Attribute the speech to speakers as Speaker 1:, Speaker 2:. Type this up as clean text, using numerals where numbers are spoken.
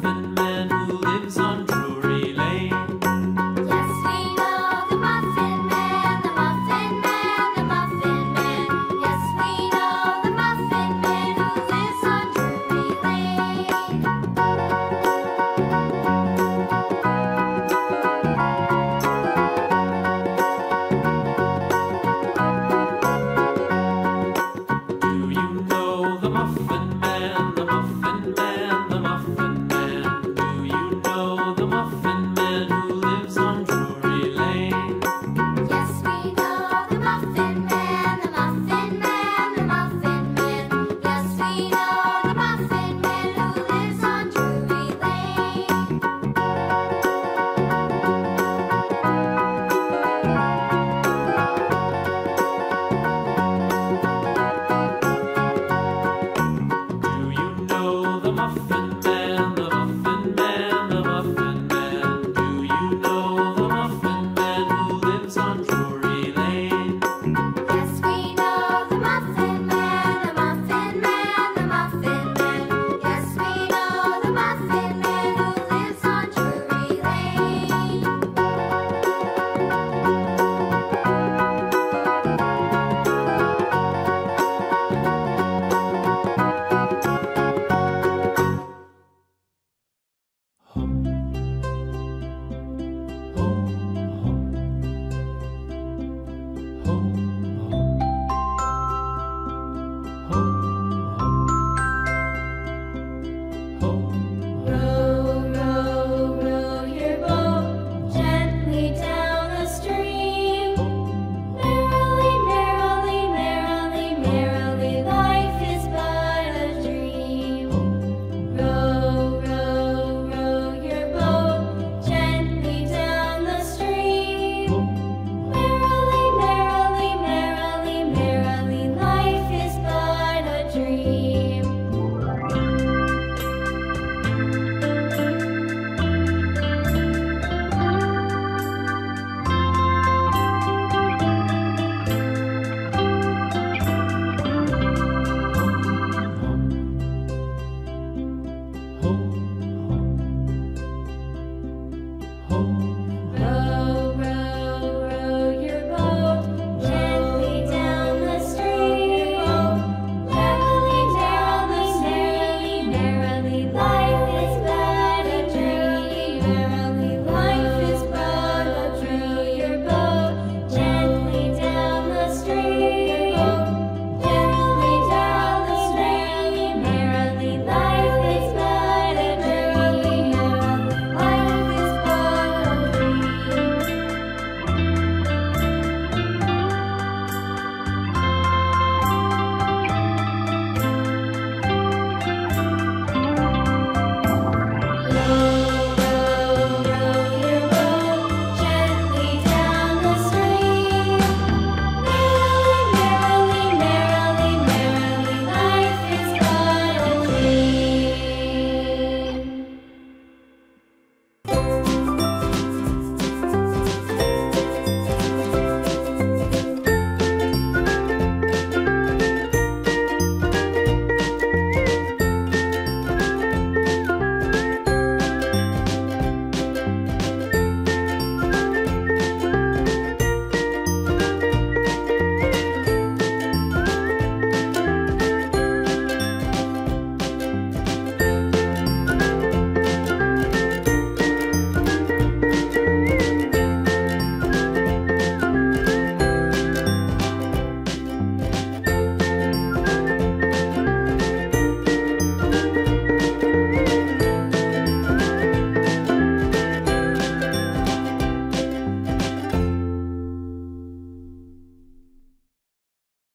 Speaker 1: Muffin Man who lives on Drury Lane.
Speaker 2: Yes, we know the Muffin Man, the Muffin Man, the Muffin Man. Yes, we know the Muffin Man who lives on Drury Lane.
Speaker 1: Do you know the Muffin Man, the Muffin Man, the Muffin Man? Do you know the Muffin Man who lives on Drury Lane?
Speaker 2: Yes, we know the Muffin Man, the Muffin Man, the Muffin Man. Yes, we know the Muffin Man who lives on Drury Lane.
Speaker 1: Do you know the Muffin Man, the Muffin Man, the Muffin Man? Do you know the Muffin Man who lives on Drury Lane?
Speaker 2: Yes, we know the Muffin Man, the Muffin Man, the Muffin Man. Yes, we know the Muffin Man who lives on Drury Lane.
Speaker 1: Hum, hum, hum, hum, hum, hum,
Speaker 2: Row, row, row your boat gently down the stream. Merrily, merrily, merrily, merrily, life is but a dream. Row, row, row your boat gently down the stream. Merrily, merrily, merrily, merrily, life is but a dream.
Speaker 1: hum, hum.